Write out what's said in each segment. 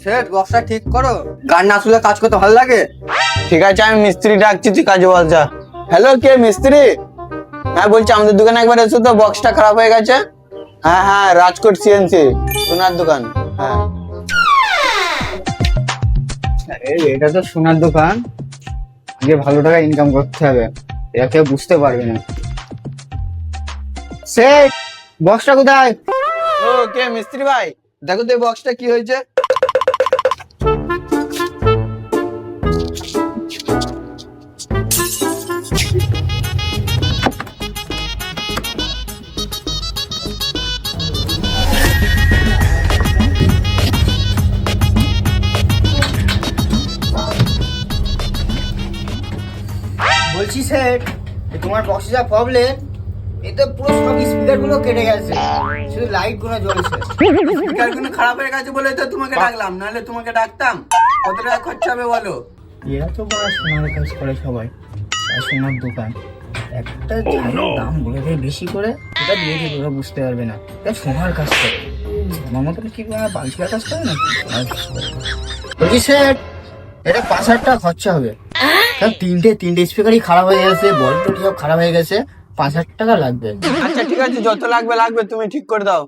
Set বক্সটা ঠিক করো, গান না শুনে কাজ করতে ভালো লাগে। ঠিক আছে, আমি মিস্ত্রি ডাকছি, তুই কাজে বল যা। হ্যালো, কে মিস্ত্রি? হ্যাঁ বলছি, আমাদের দোকানে একবার এসো তো, বক্সটা খারাপ হয়ে গেছে। হ্যাঁ হ্যাঁ, রাজকোট সিএনসি সোনার দোকান। হ্যাঁ এটা তো সোনার দোকান, আগে ভালো টাকা ইনকাম করতে হবে, এটা কেউ বুঝতে পারবে না। সেট বক্সটা কোথায়? ও কে মিস্ত্রি ভাই? দেখো তো এই বক্সটা কি হয়েছে। বলছি সেট, তোমার বক্সে যা প্রবলেম, এতে পুরো সব স্পিকার গুলো কেটে গেছে, শুধু লাইট গুলো জ্বলছে। স্পিকার গুলো খারাপ হয়ে গেছে বলে তো তোমাকে ডাকলাম, নাহলে তোমাকে ডাকতাম? কত টাকা খরচা হবে বলো? এরা তো বড় সোনার কাজ করে সবাই, আর সোনার দোকান একটা দাম বলে দেয় বেশি করে, এটা দিয়ে দিয়ে ওরা বুঝতে পারবে না এটা সোনার কাজ করে। আমার মতো কি কোনো বালছিয়া কাজ করে না, সোনার কাজ করে। বলছি সেট, এটা 5,000 টাকা খরচা হবে। সব তিনটে স্পিকারই খারাপ হয়ে গেছে, বল টল সব খারাপ হয়ে গেছে, 5,000 টাকা লাগবে। আচ্ছা ঠিক আছে, যত লাগবে তুমি ঠিক করে দাও।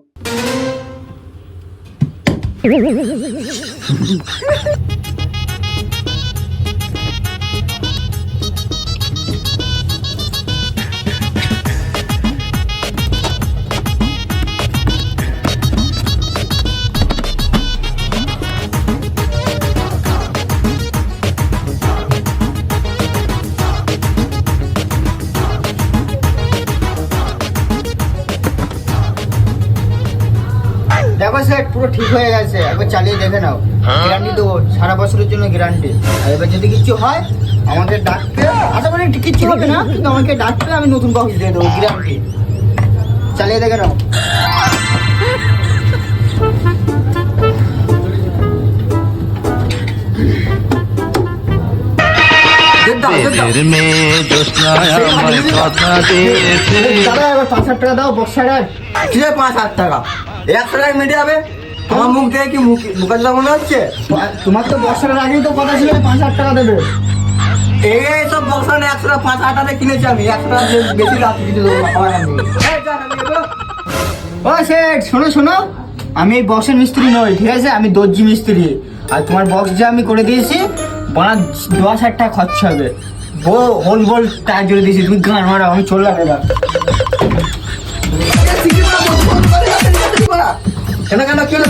দেখো সেট, পুরো ঠিক হয়ে গেছে, একবার চালিয়ে দেখে নাও, গ্যারান্টি দেবো সারা বছরের জন্য গ্যারান্টি। আর এবার যদি কিছু হয় আমাকে ডাকবে, আশা করি কিচ্ছু হবে না, কিন্তু আমাকে ডাকবে, আমি নতুন বক্স দিয়ে দেবো গ্যারান্টি। চালিয়ে দেখে নাও। দাদা এবার 5,000 টাকা দাও, বক্স ছাড়ার। কি 5,000 টাকা? 100 টাকা মিটে যাবে? আমার মুখ দেখে কি মুখের দাম মনে হচ্ছে? তোমার তো বক্স ছাড়ার আগেই তো কথা ছিল 5,000 টাকা দেবে। এই সব বক্স 100 টাকা 5,000 টাকা কিনেছি আমি, 100 টাকা বেশি রাখি কিছু দেবো না, আমার আমি। ও সেট, শোনো, আমি এই বক্সের মিস্ত্রি নই, ঠিক আছে, আমি দর্জি মিস্ত্রি। আর তোমার বক্স যে আমি করে দিয়েছি, বলা 10,000 টাকা খরচা হবে। হোল বল টায়ার জুড়ে দিয়েছি, তুমি গান মারাও, আমি চললাম এবার। কেন কেন কেন